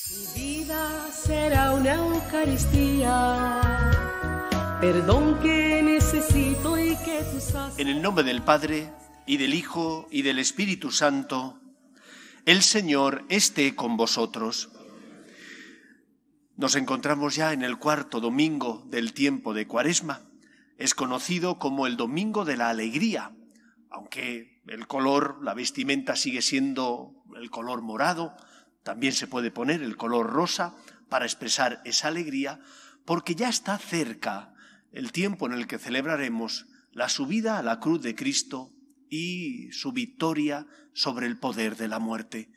Mi vida será una Eucaristía, perdón que necesito y que tú sabes. En el nombre del Padre, y del Hijo, y del Espíritu Santo, el Señor esté con vosotros. Nos encontramos ya en el cuarto domingo del tiempo de Cuaresma. Es conocido como el Domingo de la Alegría, aunque el color, la vestimenta sigue siendo el color morado. También se puede poner el color rosa para expresar esa alegría, porque ya está cerca el tiempo en el que celebraremos la subida a la cruz de Cristo y su victoria sobre el poder de la muerte.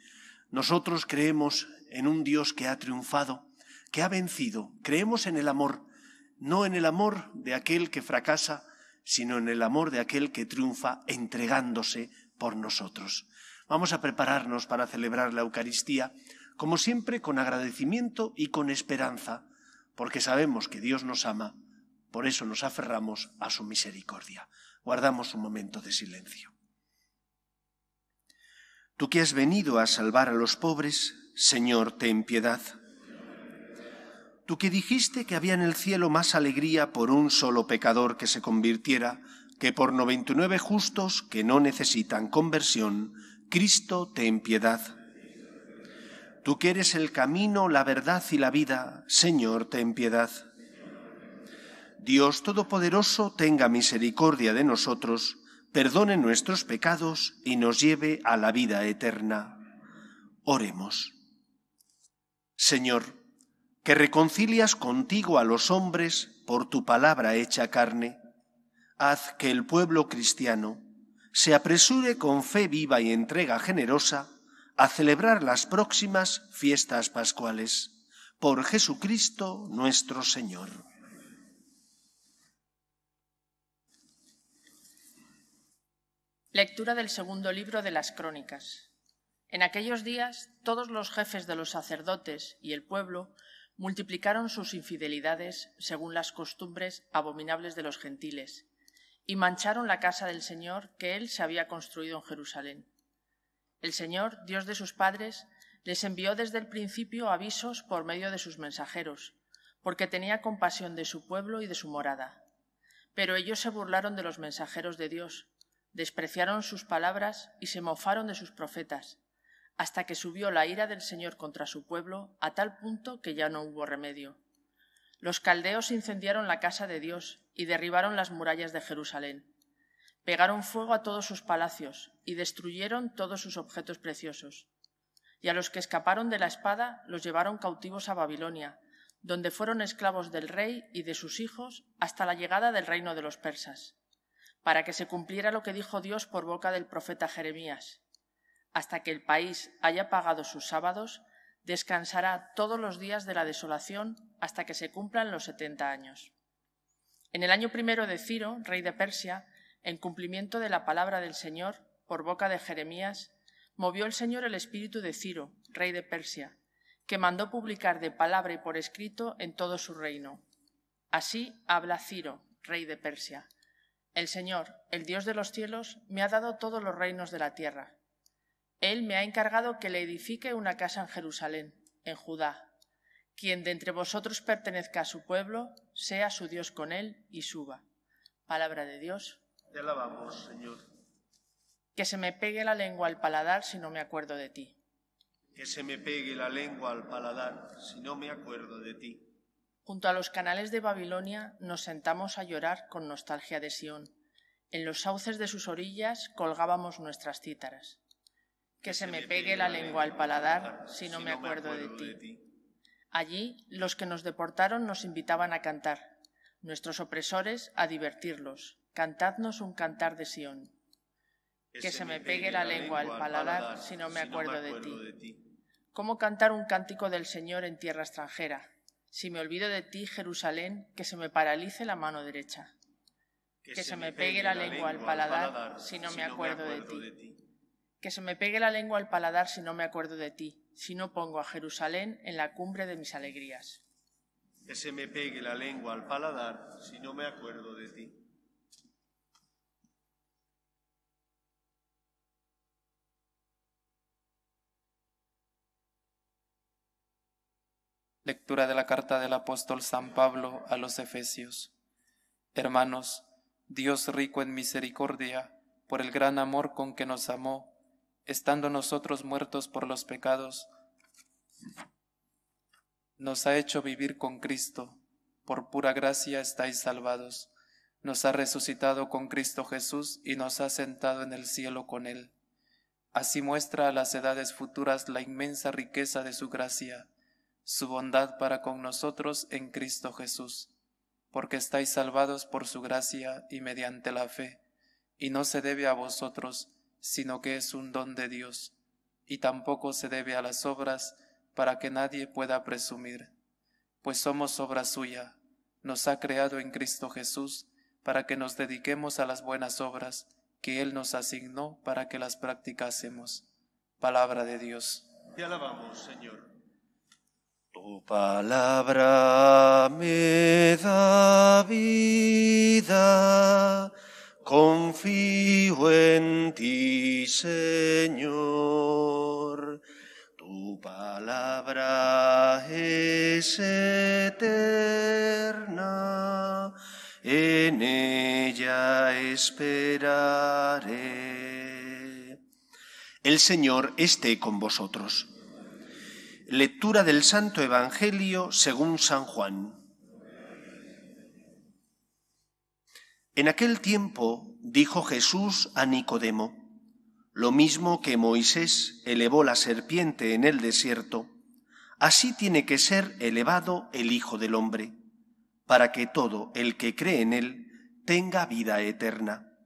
Nosotros creemos en un Dios que ha triunfado, que ha vencido. Creemos en el amor, no en el amor de aquel que fracasa, sino en el amor de aquel que triunfa entregándose por nosotros. Vamos a prepararnos para celebrar la Eucaristía, como siempre, con agradecimiento y con esperanza, porque sabemos que Dios nos ama, por eso nos aferramos a su misericordia. Guardamos un momento de silencio. Tú que has venido a salvar a los pobres, Señor, ten piedad. Tú que dijiste que había en el cielo más alegría por un solo pecador que se convirtiera que por 99 justos que no necesitan conversión, Cristo, ten piedad. Tú que eres el camino, la verdad y la vida, Señor, ten piedad. Dios Todopoderoso, tenga misericordia de nosotros, perdone nuestros pecados y nos lleve a la vida eterna. Oremos. Señor, que reconcilias contigo a los hombres por tu palabra hecha carne, haz que el pueblo cristiano se apresure con fe viva y entrega generosa a celebrar las próximas fiestas pascuales. Por Jesucristo nuestro Señor. Lectura del segundo libro de las Crónicas. En aquellos días, todos los jefes de los sacerdotes y el pueblo multiplicaron sus infidelidades según las costumbres abominables de los gentiles y mancharon la casa del Señor que Él se había construido en Jerusalén. El Señor, Dios de sus padres, les envió desde el principio avisos por medio de sus mensajeros, porque tenía compasión de su pueblo y de su morada. Pero ellos se burlaron de los mensajeros de Dios, despreciaron sus palabras y se mofaron de sus profetas, hasta que subió la ira del Señor contra su pueblo a tal punto que ya no hubo remedio. Los caldeos incendiaron la casa de Dios y derribaron las murallas de Jerusalén. Pegaron fuego a todos sus palacios y destruyeron todos sus objetos preciosos. Y a los que escaparon de la espada los llevaron cautivos a Babilonia, donde fueron esclavos del rey y de sus hijos hasta la llegada del reino de los persas, para que se cumpliera lo que dijo Dios por boca del profeta Jeremías. Hasta que el país haya pagado sus sábados, descansará todos los días de la desolación hasta que se cumplan los 70 años. En el año primero de Ciro, rey de Persia, en cumplimiento de la palabra del Señor, por boca de Jeremías, movió el Señor el espíritu de Ciro, rey de Persia, que mandó publicar de palabra y por escrito en todo su reino. Así habla Ciro, rey de Persia. El Señor, el Dios de los cielos, me ha dado todos los reinos de la tierra. Él me ha encargado que le edifique una casa en Jerusalén, en Judá. Quien de entre vosotros pertenezca a su pueblo, sea su Dios con él y suba. Palabra de Dios. Te alabamos, Señor. Que se me pegue la lengua al paladar si no me acuerdo de ti. Que se me pegue la lengua al paladar si no me acuerdo de ti. Junto a los canales de Babilonia nos sentamos a llorar con nostalgia de Sión. En los sauces de sus orillas colgábamos nuestras cítaras. Que se me pegue la lengua al paladar si no me acuerdo de ti. Allí los que nos deportaron nos invitaban a cantar, nuestros opresores a divertirlos. Cantadnos un cantar de Sión. Que se me pegue la lengua al paladar si no me acuerdo de ti. ¿Cómo cantar un cántico del Señor en tierra extranjera? Si me olvido de ti, Jerusalén, que se me paralice la mano derecha. Que se me pegue la lengua al paladar si no me acuerdo de ti. Que se me pegue la lengua al paladar si no me acuerdo de ti, si no pongo a Jerusalén en la cumbre de mis alegrías. Que se me pegue la lengua al paladar si no me acuerdo de ti. Lectura de la carta del apóstol San Pablo a los Efesios. Hermanos, Dios rico en misericordia, por el gran amor con que nos amó, estando nosotros muertos por los pecados, nos ha hecho vivir con Cristo. Por pura gracia estáis salvados. Nos ha resucitado con Cristo Jesús y nos ha sentado en el cielo con Él. Así muestra a las edades futuras la inmensa riqueza de su gracia, su bondad para con nosotros en Cristo Jesús, porque estáis salvados por su gracia y mediante la fe, y no se debe a vosotros, sino que es un don de Dios, y tampoco se debe a las obras, para que nadie pueda presumir. Pues somos obra suya, nos ha creado en Cristo Jesús, para que nos dediquemos a las buenas obras que Él nos asignó para que las practicásemos. Palabra de Dios. Te alabamos, Señor. Tu palabra me da vida, confío en ti, Señor. Tu palabra es eterna, en ella esperaré. El Señor esté con vosotros. Lectura del Santo Evangelio según San Juan. En aquel tiempo dijo Jesús a Nicodemo: lo mismo que Moisés elevó la serpiente en el desierto, así tiene que ser elevado el Hijo del Hombre, para que todo el que cree en él tenga vida eterna.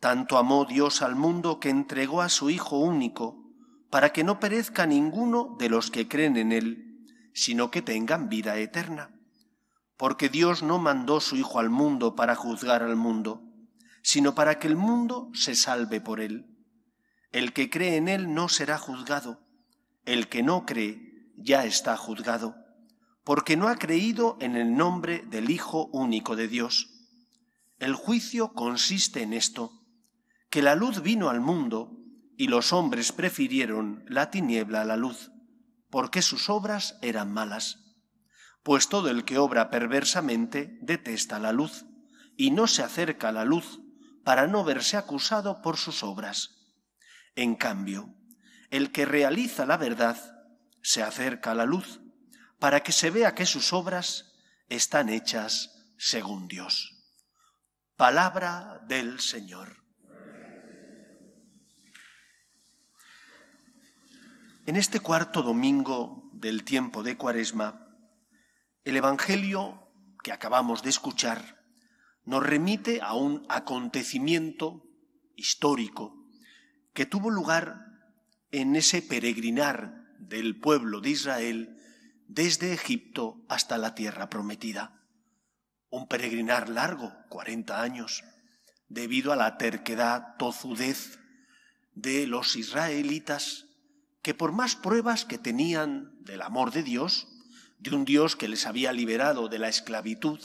Tanto amó Dios al mundo que entregó a su Hijo único, para que no perezca ninguno de los que creen en él, sino que tengan vida eterna. Porque Dios no mandó su Hijo al mundo para juzgar al mundo, sino para que el mundo se salve por él. El que cree en él no será juzgado, el que no cree ya está juzgado, porque no ha creído en el nombre del Hijo único de Dios. El juicio consiste en esto, que la luz vino al mundo y los hombres prefirieron la tiniebla a la luz, porque sus obras eran malas. Pues todo el que obra perversamente detesta la luz, y no se acerca a la luz para no verse acusado por sus obras. En cambio, el que realiza la verdad se acerca a la luz, para que se vea que sus obras están hechas según Dios. Palabra del Señor. En este cuarto domingo del tiempo de Cuaresma, el Evangelio que acabamos de escuchar nos remite a un acontecimiento histórico que tuvo lugar en ese peregrinar del pueblo de Israel desde Egipto hasta la tierra prometida. Un peregrinar largo, 40 años, debido a la terquedad, tozudez de los israelitas, que por más pruebas que tenían del amor de Dios, de un Dios que les había liberado de la esclavitud,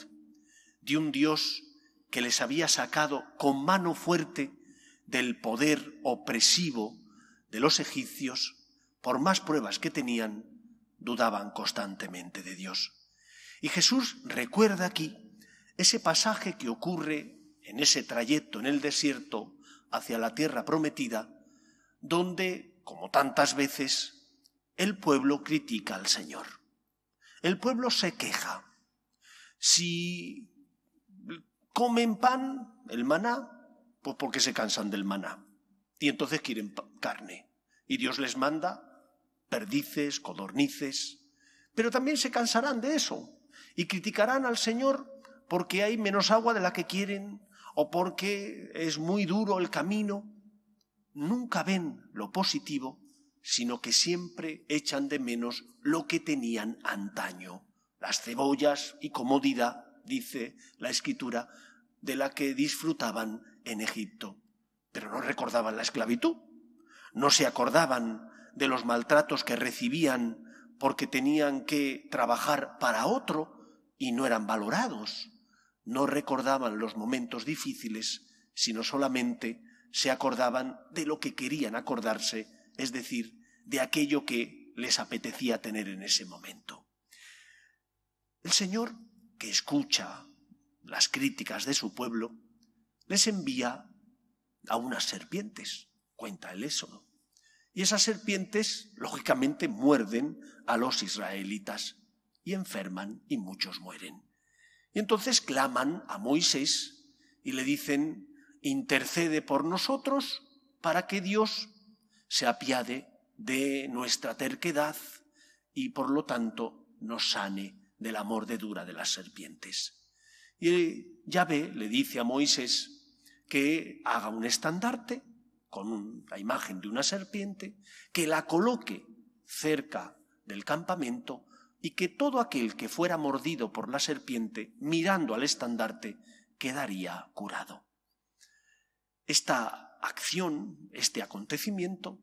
de un Dios que les había sacado con mano fuerte del poder opresivo de los egipcios, por más pruebas que tenían, dudaban constantemente de Dios. Y Jesús recuerda aquí ese pasaje que ocurre en ese trayecto en el desierto hacia la tierra prometida, donde, como tantas veces, el pueblo critica al Señor. El pueblo se queja. Si comen pan, el maná, pues porque se cansan del maná. Y entonces quieren carne. Y Dios les manda perdices, codornices. Pero también se cansarán de eso. Y criticarán al Señor porque hay menos agua de la que quieren o porque es muy duro el camino. Nunca ven lo positivo, sino que siempre echan de menos lo que tenían antaño. Las cebollas y comodidad, dice la Escritura, de la que disfrutaban en Egipto. Pero no recordaban la esclavitud, no se acordaban de los maltratos que recibían porque tenían que trabajar para otro y no eran valorados. No recordaban los momentos difíciles, sino solamente se acordaban de lo que querían acordarse, es decir, de aquello que les apetecía tener en ese momento. El Señor, que escucha las críticas de su pueblo, les envía a unas serpientes, cuenta el Éxodo. Y esas serpientes, lógicamente, muerden a los israelitas y enferman y muchos mueren. Y entonces claman a Moisés y le dicen: intercede por nosotros para que Dios se apiade de nuestra terquedad y por lo tanto nos sane de la mordedura de las serpientes. Y Yahvé le dice a Moisés que haga un estandarte con la imagen de una serpiente, que la coloque cerca del campamento y que todo aquel que fuera mordido por la serpiente, mirando al estandarte, quedaría curado. Esta acción, este acontecimiento,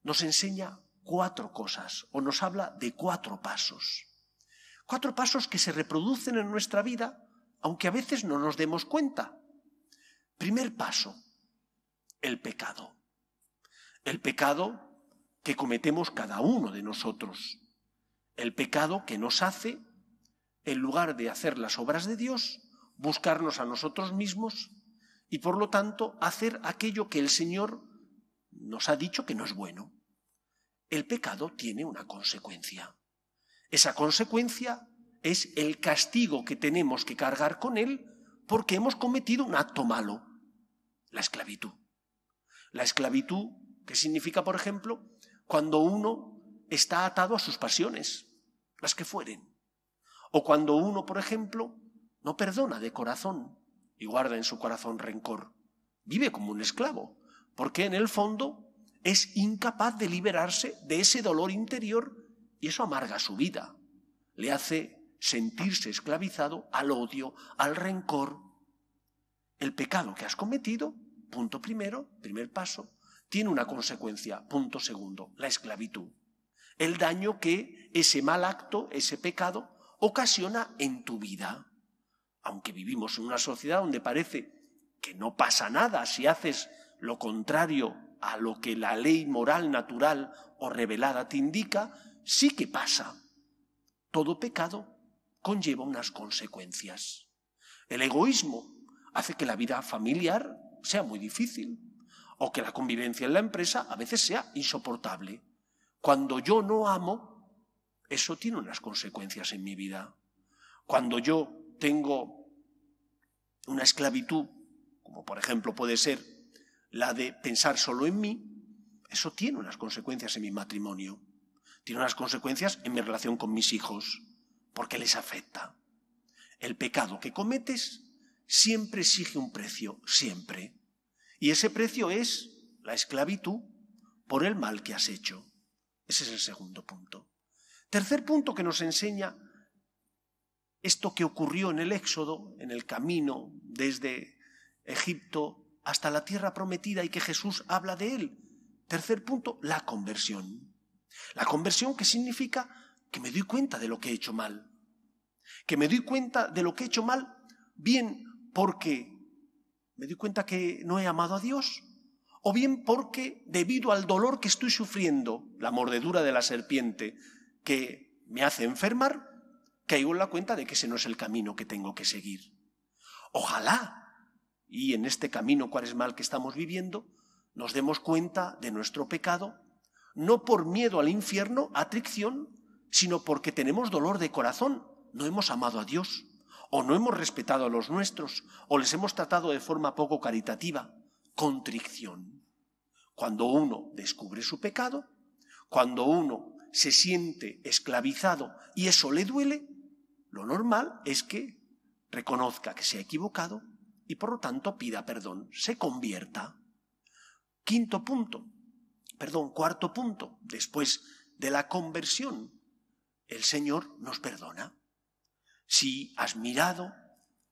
nos enseña 4 cosas, o nos habla de 4 pasos. 4 pasos que se reproducen en nuestra vida, aunque a veces no nos demos cuenta. Primer paso: el pecado. El pecado que cometemos cada uno de nosotros. El pecado que nos hace, en lugar de hacer las obras de Dios, buscarnos a nosotros mismos y por lo tanto hacer aquello que el Señor nos ha dicho que no es bueno. El pecado tiene una consecuencia. Esa consecuencia es el castigo que tenemos que cargar con él porque hemos cometido un acto malo: la esclavitud. La esclavitud, que significa, por ejemplo, cuando uno está atado a sus pasiones, las que fueren. O cuando uno, por ejemplo, no perdona de corazón y guarda en su corazón rencor. Vive como un esclavo, porque en el fondo es incapaz de liberarse de ese dolor interior y eso amarga su vida. Le hace sentirse esclavizado al odio, al rencor. El pecado que has cometido, punto primero, primer paso, tiene una consecuencia, punto segundo: la esclavitud. El daño que ese mal acto, ese pecado, ocasiona en tu vida. Aunque vivimos en una sociedad donde parece que no pasa nada si haces lo contrario a lo que la ley moral, natural o revelada te indica, sí que pasa. Todo pecado conlleva unas consecuencias. El egoísmo hace que la vida familiar sea muy difícil o que la convivencia en la empresa a veces sea insoportable. Cuando yo no amo, eso tiene unas consecuencias en mi vida. Cuando yo tengo una esclavitud, como por ejemplo puede ser la de pensar solo en mí, eso tiene unas consecuencias en mi matrimonio, tiene unas consecuencias en mi relación con mis hijos, porque les afecta. El pecado que cometes siempre exige un precio, siempre. Y ese precio es la esclavitud por el mal que has hecho. Ese es el segundo punto. Tercer punto que nos enseña esto que ocurrió en el Éxodo, en el camino desde Egipto hasta la tierra prometida y que Jesús habla de él. Tercer punto, la conversión. La conversión, que significa que me doy cuenta de lo que he hecho mal. Que me doy cuenta de lo que he hecho mal, bien porque me doy cuenta que no he amado a Dios, o bien porque debido al dolor que estoy sufriendo, la mordedura de la serpiente que me hace enfermar, caigo en la cuenta de que ese no es el camino que tengo que seguir. Ojalá, y en este camino cuaresmal que estamos viviendo, nos demos cuenta de nuestro pecado, no por miedo al infierno, atracción, sino porque tenemos dolor de corazón, no hemos amado a Dios, o no hemos respetado a los nuestros, o les hemos tratado de forma poco caritativa. Contrición. Cuando uno descubre su pecado, cuando uno se siente esclavizado y eso le duele, lo normal es que reconozca que se ha equivocado y por lo tanto pida perdón, se convierta. Cuarto punto, después de la conversión, el Señor nos perdona. Si has mirado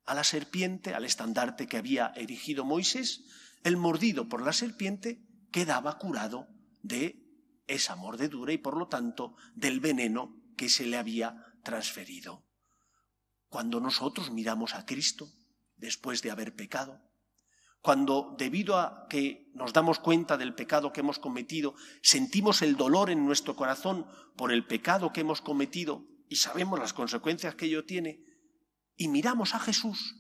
a la serpiente, al estandarte que había erigido Moisés, el mordido por la serpiente quedaba curado de esa mordedura y por lo tanto del veneno que se le había transferido. Cuando nosotros miramos a Cristo después de haber pecado, cuando debido a que nos damos cuenta del pecado que hemos cometido, sentimos el dolor en nuestro corazón por el pecado que hemos cometido y sabemos las consecuencias que ello tiene, y miramos a Jesús,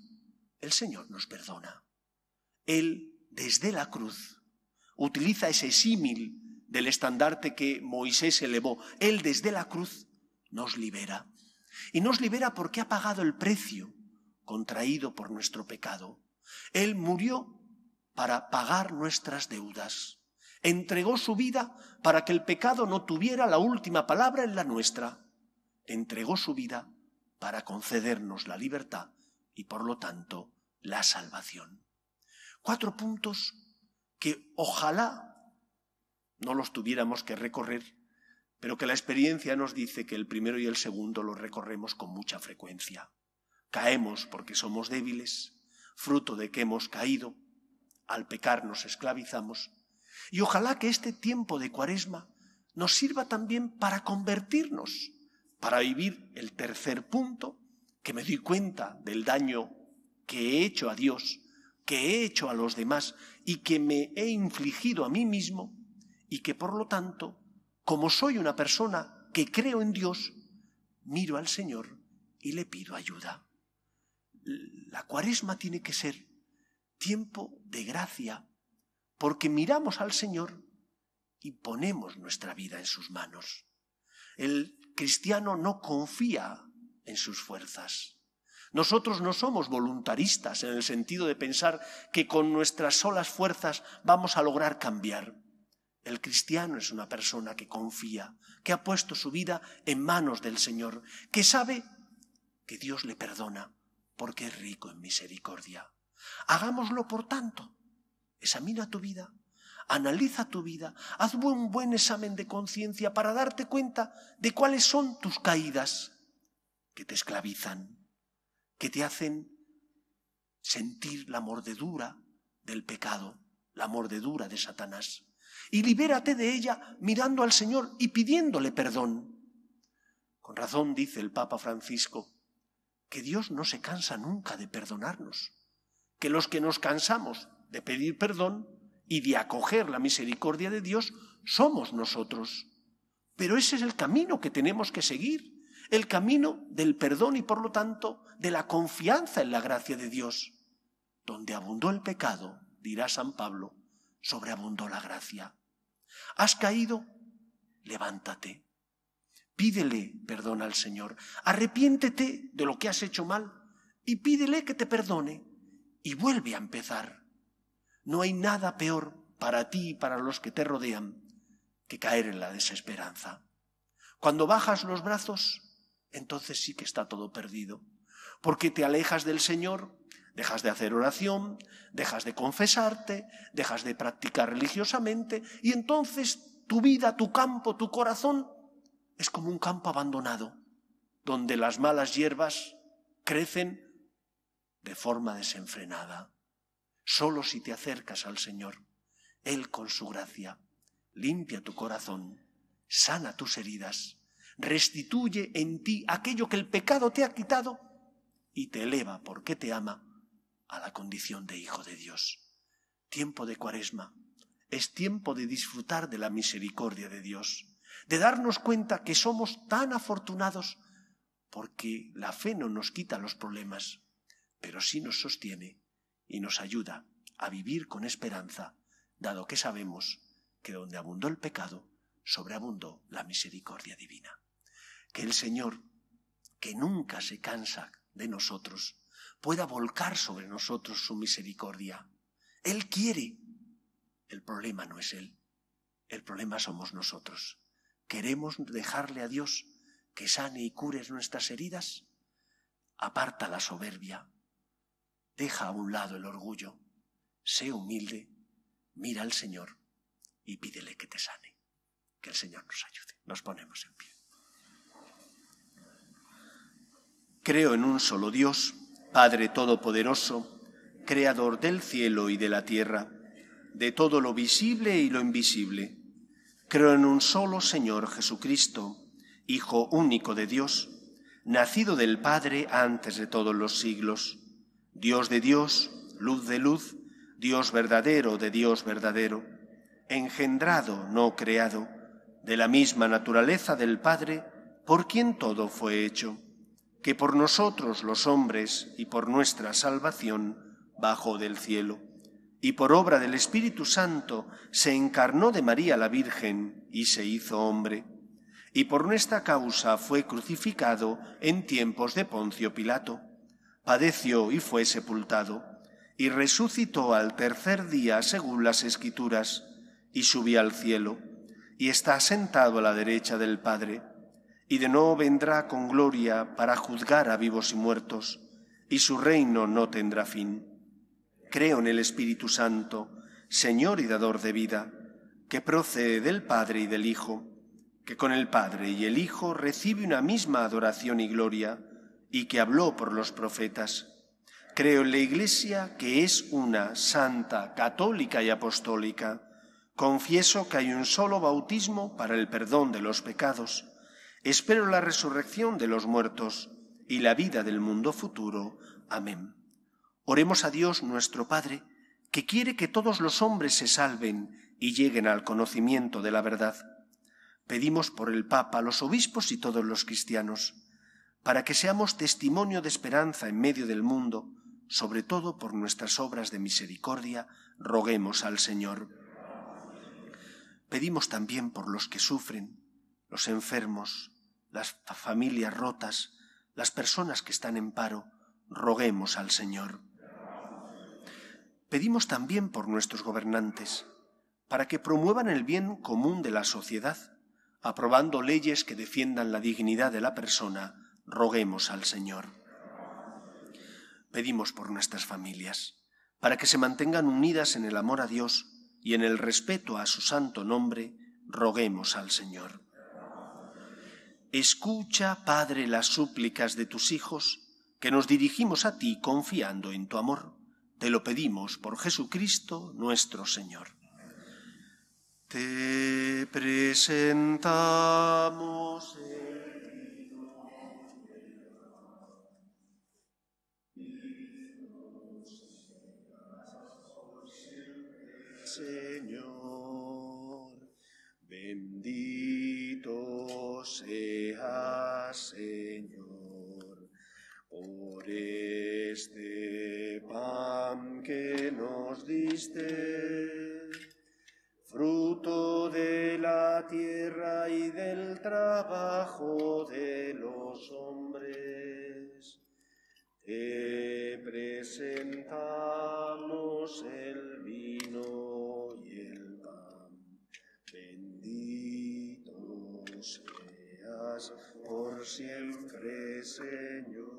el Señor nos perdona. Él, desde la cruz, utiliza ese símil del estandarte que Moisés elevó. Él, desde la cruz, nos libera. Y nos libera porque ha pagado el precio contraído por nuestro pecado. Él murió para pagar nuestras deudas. Entregó su vida para que el pecado no tuviera la última palabra en la nuestra. Entregó su vida para concedernos la libertad y, por lo tanto, la salvación. 4 puntos que ojalá no los tuviéramos que recorrer, pero que la experiencia nos dice que el primero y el segundo los recorremos con mucha frecuencia. Caemos porque somos débiles, fruto de que hemos caído, al pecar nos esclavizamos, y ojalá que este tiempo de Cuaresma nos sirva también para convertirnos, para vivir el tercer punto, que me doy cuenta del daño que he hecho a Dios, que he hecho a los demás y que me he infligido a mí mismo, y que por lo tanto, como soy una persona que creo en Dios, miro al Señor y le pido ayuda. La Cuaresma tiene que ser tiempo de gracia, porque miramos al Señor y ponemos nuestra vida en sus manos. El cristiano no confía en sus fuerzas. Nosotros no somos voluntaristas en el sentido de pensar que con nuestras solas fuerzas vamos a lograr cambiar. El cristiano es una persona que confía, que ha puesto su vida en manos del Señor, que sabe que Dios le perdona porque es rico en misericordia. Hagámoslo, por tanto. Examina tu vida, analiza tu vida, haz un buen examen de conciencia para darte cuenta de cuáles son tus caídas que te esclavizan, que te hacen sentir la mordedura del pecado, la mordedura de Satanás. Y libérate de ella mirando al Señor y pidiéndole perdón. Con razón dice el Papa Francisco que Dios no se cansa nunca de perdonarnos, que los que nos cansamos de pedir perdón y de acoger la misericordia de Dios somos nosotros. Pero ese es el camino que tenemos que seguir, el camino del perdón y, por lo tanto, de la confianza en la gracia de Dios. Donde abundó el pecado, dirá San Pablo, sobreabundó la gracia. ¿Has caído? Levántate. Pídele perdón al Señor. Arrepiéntete de lo que has hecho mal y pídele que te perdone y vuelve a empezar. No hay nada peor para ti y para los que te rodean que caer en la desesperanza. Cuando bajas los brazos, entonces sí que está todo perdido, porque te alejas del Señor, dejas de hacer oración, dejas de confesarte, dejas de practicar religiosamente, y entonces tu vida, tu campo, tu corazón es como un campo abandonado, donde las malas hierbas crecen de forma desenfrenada. Solo si te acercas al Señor, Él con su gracia limpia tu corazón, sana tus heridas, restituye en ti aquello que el pecado te ha quitado y te eleva, porque te ama, a la condición de hijo de Dios. Tiempo de Cuaresma es tiempo de disfrutar de la misericordia de Dios, de darnos cuenta que somos tan afortunados porque la fe no nos quita los problemas, pero sí nos sostiene y nos ayuda a vivir con esperanza, dado que sabemos que donde abundó el pecado, sobreabundó la misericordia divina. Que el Señor, que nunca se cansa de nosotros, pueda volcar sobre nosotros su misericordia. Él quiere. El problema no es Él, el problema somos nosotros. ¿Queremos dejarle a Dios que sane y cure nuestras heridas? Aparta la soberbia, deja a un lado el orgullo, sé humilde, mira al Señor y pídele que te sane. Que el Señor nos ayude. Nos ponemos en pie. Creo en un solo Dios, Padre Todopoderoso, Creador del cielo y de la tierra, de todo lo visible y lo invisible. Creo en un solo Señor Jesucristo, Hijo único de Dios, nacido del Padre antes de todos los siglos, Dios de Dios, luz de luz, Dios verdadero de Dios verdadero, engendrado, no creado, de la misma naturaleza del Padre, por quien todo fue hecho, que por nosotros los hombres y por nuestra salvación bajó del cielo, y por obra del Espíritu Santo se encarnó de María la Virgen y se hizo hombre, y por nuestra causa fue crucificado en tiempos de Poncio Pilato, padeció y fue sepultado, y resucitó al tercer día según las Escrituras, y subió al cielo, y está sentado a la derecha del Padre, y de nuevo vendrá con gloria para juzgar a vivos y muertos, y su reino no tendrá fin. Creo en el Espíritu Santo, Señor y dador de vida, que procede del Padre y del Hijo, que con el Padre y el Hijo recibe una misma adoración y gloria, y que habló por los profetas. Creo en la Iglesia, que es una, santa, católica y apostólica. Confieso que hay un solo bautismo para el perdón de los pecados. Espero la resurrección de los muertos y la vida del mundo futuro. Amén. Oremos a Dios nuestro Padre, que quiere que todos los hombres se salven y lleguen al conocimiento de la verdad. Pedimos por el Papa, los obispos y todos los cristianos, para que seamos testimonio de esperanza en medio del mundo, sobre todo por nuestras obras de misericordia, roguemos al Señor. Pedimos también por los que sufren, los enfermos, las familias rotas, las personas que están en paro, roguemos al Señor. Pedimos también por nuestros gobernantes, para que promuevan el bien común de la sociedad, aprobando leyes que defiendan la dignidad de la persona, roguemos al Señor. Pedimos por nuestras familias, para que se mantengan unidas en el amor a Dios y en el respeto a su santo nombre, roguemos al Señor. Escucha, Padre, las súplicas de tus hijos, que nos dirigimos a ti confiando en tu amor. Te lo pedimos por Jesucristo nuestro Señor. Te presentamos Señor, bendito seas, Señor, por este pan que nos diste, fruto de la tierra y del trabajo de los hombres. Te presentamos el vino y el pan. Bendito seas por siempre, Señor.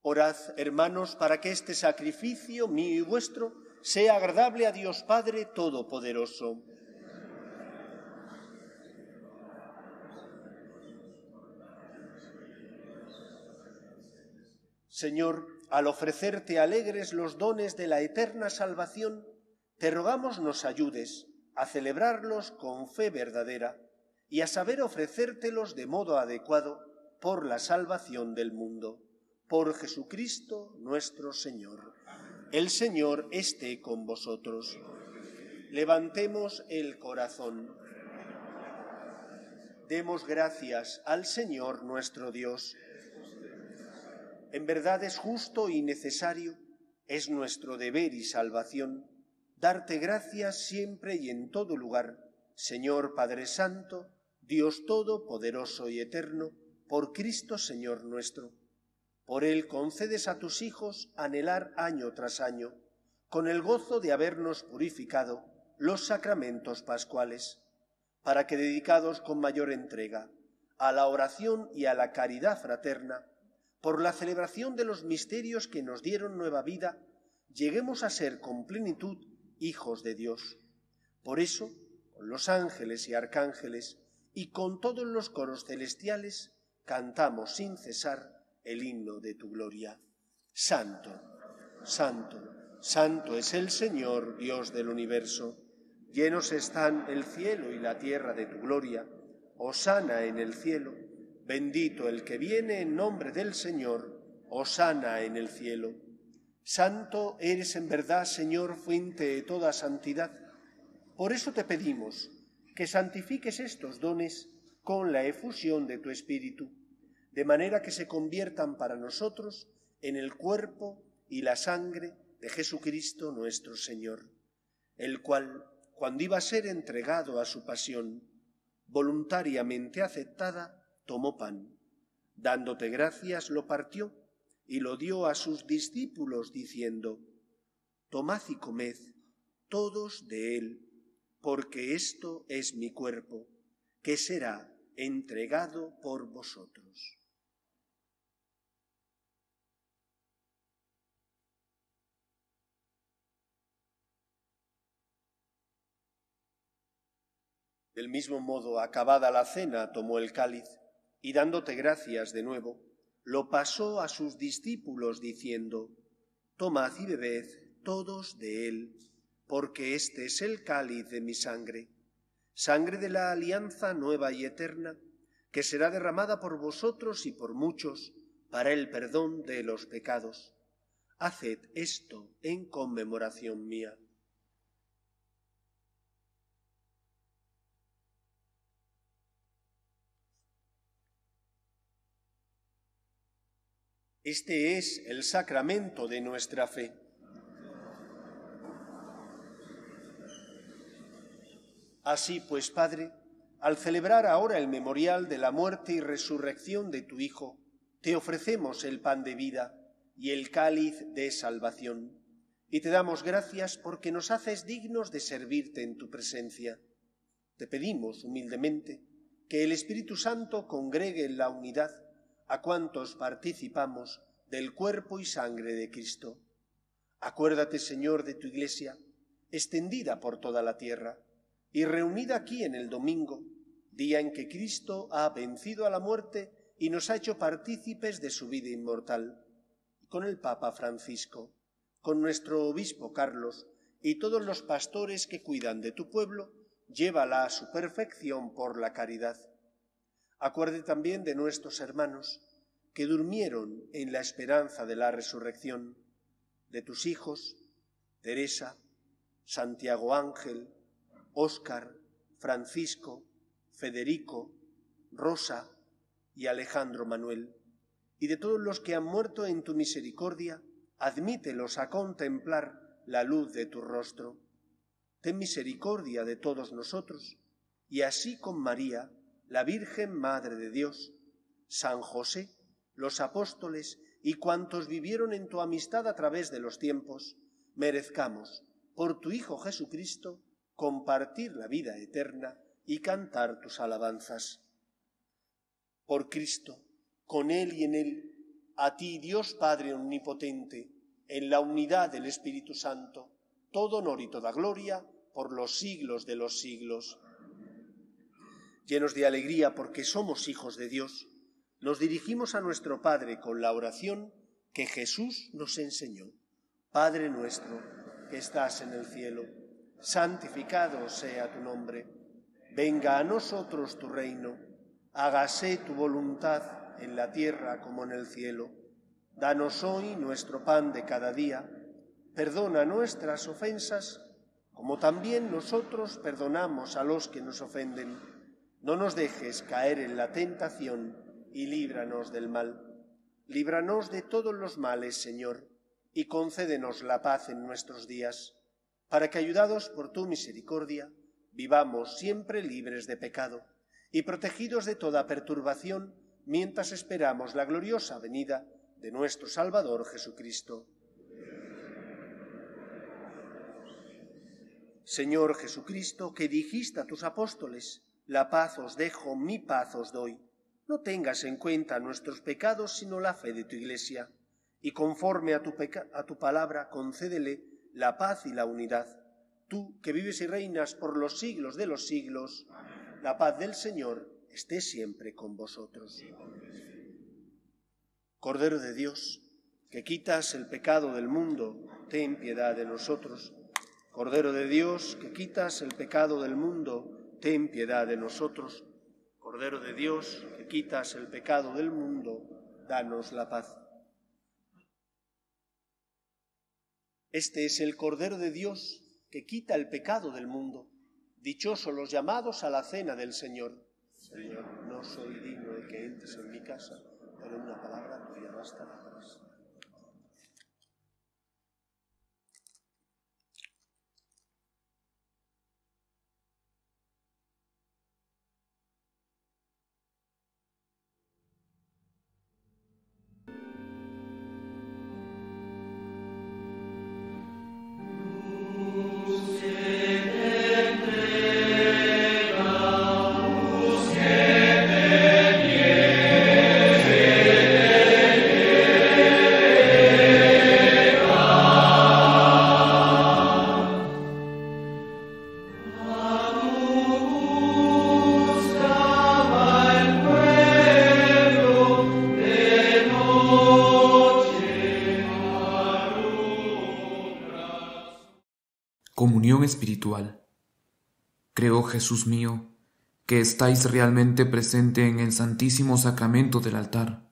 Orad, hermanos, para que este sacrificio mío y vuestro sea agradable a Dios Padre Todopoderoso. Señor, al ofrecerte alegres los dones de la eterna salvación, te rogamos nos ayudes a celebrarlos con fe verdadera y a saber ofrecértelos de modo adecuado por la salvación del mundo. Por Jesucristo nuestro Señor. El Señor esté con vosotros. Levantemos el corazón. Demos gracias al Señor nuestro Dios. En verdad es justo y necesario, es nuestro deber y salvación, darte gracias siempre y en todo lugar, Señor Padre Santo, Dios Todopoderoso y Eterno, por Cristo Señor nuestro. Por Él concedes a tus hijos anhelar año tras año, con el gozo de habernos purificado, los sacramentos pascuales, para que, dedicados con mayor entrega a la oración y a la caridad fraterna, por la celebración de los misterios que nos dieron nueva vida, lleguemos a ser con plenitud hijos de Dios. Por eso, con los ángeles y arcángeles y con todos los coros celestiales, cantamos sin cesar el himno de tu gloria. Santo, santo, santo es el Señor, Dios del universo. Llenos están el cielo y la tierra de tu gloria. Hosana en el cielo. Bendito el que viene en nombre del Señor. Hosana en el cielo. Santo eres en verdad, Señor, fuente de toda santidad. Por eso te pedimos que santifiques estos dones con la efusión de tu Espíritu, de manera que se conviertan para nosotros en el cuerpo y la sangre de Jesucristo nuestro Señor, el cual, cuando iba a ser entregado a su pasión, voluntariamente aceptada, tomó pan, dándote gracias, lo partió y lo dio a sus discípulos, diciendo: Tomad y comed todos de él, porque esto es mi cuerpo, que será entregado por vosotros. Del mismo modo, acabada la cena, tomó el cáliz, y dándote gracias de nuevo, lo pasó a sus discípulos, diciendo: Tomad y bebed todos de él, porque este es el cáliz de mi sangre, sangre de la alianza nueva y eterna, que será derramada por vosotros y por muchos para el perdón de los pecados. Haced esto en conmemoración mía. Este es el sacramento de nuestra fe. Así pues, Padre, al celebrar ahora el memorial de la muerte y resurrección de tu Hijo, te ofrecemos el pan de vida y el cáliz de salvación, y te damos gracias porque nos haces dignos de servirte en tu presencia. Te pedimos humildemente que el Espíritu Santo congregue en la unidad a cuantos participamos del cuerpo y sangre de Cristo. Acuérdate, Señor, de tu Iglesia, extendida por toda la tierra, y reunida aquí en el domingo, día en que Cristo ha vencido a la muerte y nos ha hecho partícipes de su vida inmortal, con el Papa Francisco, con nuestro obispo Carlos y todos los pastores que cuidan de tu pueblo, llévala a su perfección por la caridad. Acuérdate también de nuestros hermanos que durmieron en la esperanza de la resurrección, de tus hijos, Teresa, Santiago Ángel, Óscar, Francisco, Federico, Rosa y Alejandro Manuel, y de todos los que han muerto en tu misericordia, admítelos a contemplar la luz de tu rostro. Ten misericordia de todos nosotros, y así con María, la Virgen Madre de Dios, San José, los apóstoles y cuantos vivieron en tu amistad a través de los tiempos, merezcamos, por tu Hijo Jesucristo, compartir la vida eterna y cantar tus alabanzas. Por Cristo, con Él y en Él, a ti, Dios Padre omnipotente, en la unidad del Espíritu Santo, todo honor y toda gloria por los siglos de los siglos. Llenos de alegría porque somos hijos de Dios, nos dirigimos a nuestro Padre con la oración que Jesús nos enseñó. Padre nuestro, que estás en el cielo, santificado sea tu nombre. Venga a nosotros tu reino. Hágase tu voluntad en la tierra como en el cielo. Danos hoy nuestro pan de cada día. Perdona nuestras ofensas, como también nosotros perdonamos a los que nos ofenden. No nos dejes caer en la tentación y líbranos del mal. Líbranos de todos los males, Señor, y concédenos la paz en nuestros días, para que, ayudados por tu misericordia, vivamos siempre libres de pecado y protegidos de toda perturbación, mientras esperamos la gloriosa venida de nuestro Salvador Jesucristo. Señor Jesucristo, que dijiste a tus apóstoles: la paz os dejo, mi paz os doy. No tengas en cuenta nuestros pecados, sino la fe de tu Iglesia, y conforme a tu palabra, concédele la paz y la unidad. Tú, que vives y reinas por los siglos de los siglos, la paz del Señor esté siempre con vosotros. Cordero de Dios, que quitas el pecado del mundo, ten piedad de nosotros. Cordero de Dios, que quitas el pecado del mundo, ten piedad de nosotros. Cordero de Dios, que quitas el pecado del mundo, danos la paz. Este es el Cordero de Dios que quita el pecado del mundo. Dichosos los llamados a la cena del Señor. Señor, no soy digno de que entres en mi casa, pero una palabra tuya bastará para eso. Comunión espiritual. Creo, Jesús mío, que estáis realmente presente en el santísimo sacramento del altar.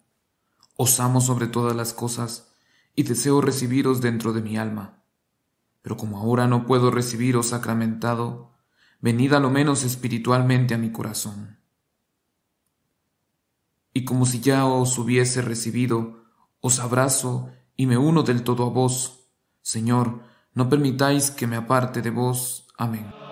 Os amo sobre todas las cosas y deseo recibiros dentro de mi alma. Pero como ahora no puedo recibiros sacramentado, venid a lo menos espiritualmente a mi corazón. Y como si ya os hubiese recibido, os abrazo y me uno del todo a vos. Señor, no permitáis que me aparte de vos. Amén. Comunión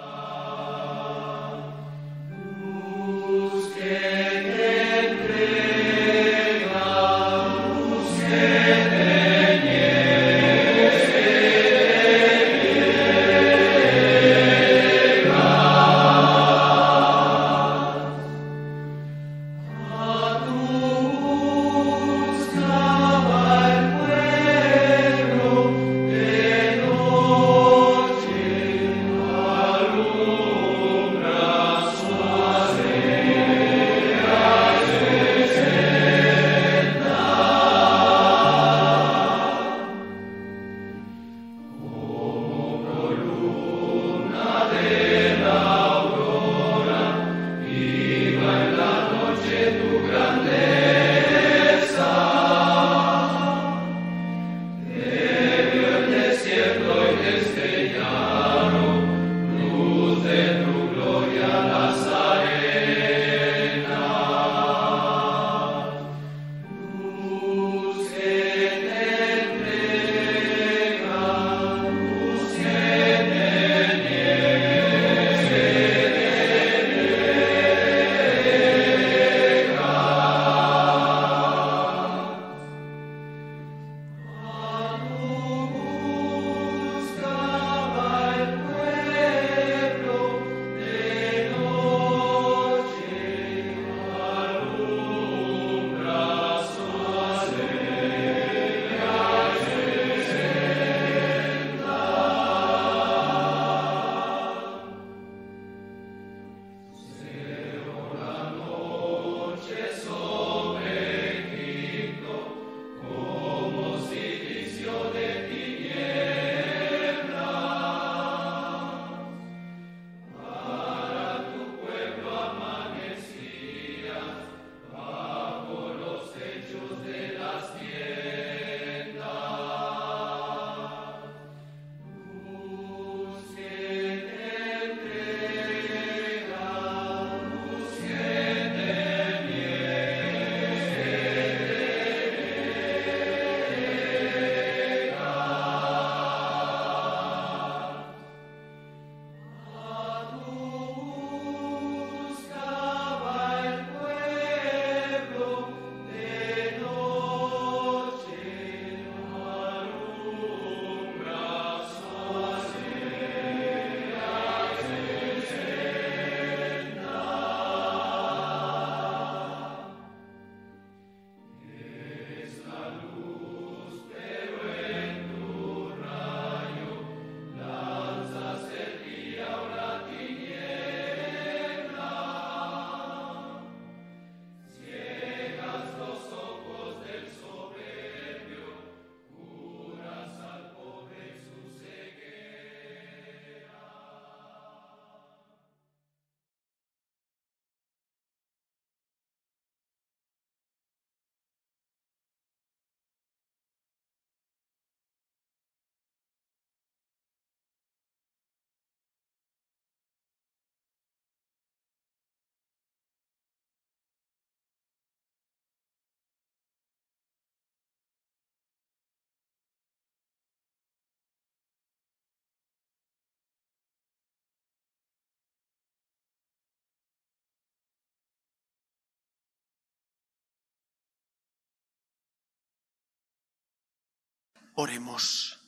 Oremos.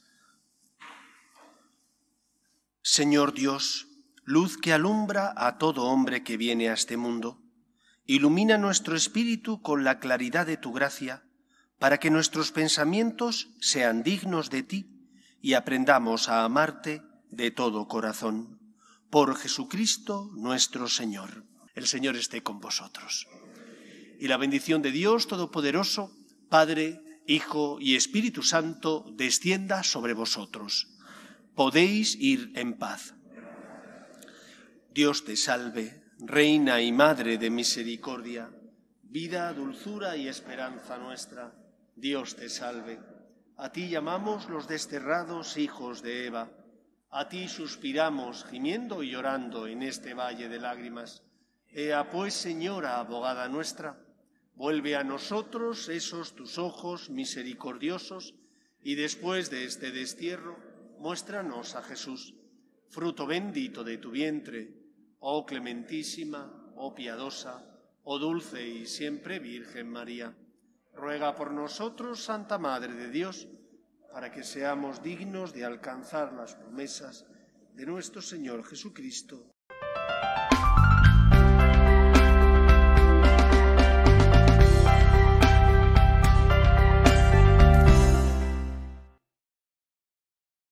Señor Dios, luz que alumbra a todo hombre que viene a este mundo, ilumina nuestro espíritu con la claridad de tu gracia, para que nuestros pensamientos sean dignos de ti y aprendamos a amarte de todo corazón. Por Jesucristo nuestro Señor. El Señor esté con vosotros. Y la bendición de Dios Todopoderoso, Padre, Hijo y Espíritu Santo, descienda sobre vosotros. Podéis ir en paz. Dios te salve, Reina y Madre de misericordia, vida, dulzura y esperanza nuestra. Dios te salve. A ti llamamos los desterrados hijos de Eva. A ti suspiramos, gimiendo y llorando en este valle de lágrimas. Ea pues, Señora, abogada nuestra, vuelve a nosotros esos tus ojos misericordiosos y después de este destierro, muéstranos a Jesús, fruto bendito de tu vientre, oh clementísima, oh piadosa, oh dulce y siempre Virgen María. Ruega por nosotros, Santa Madre de Dios, para que seamos dignos de alcanzar las promesas de nuestro Señor Jesucristo.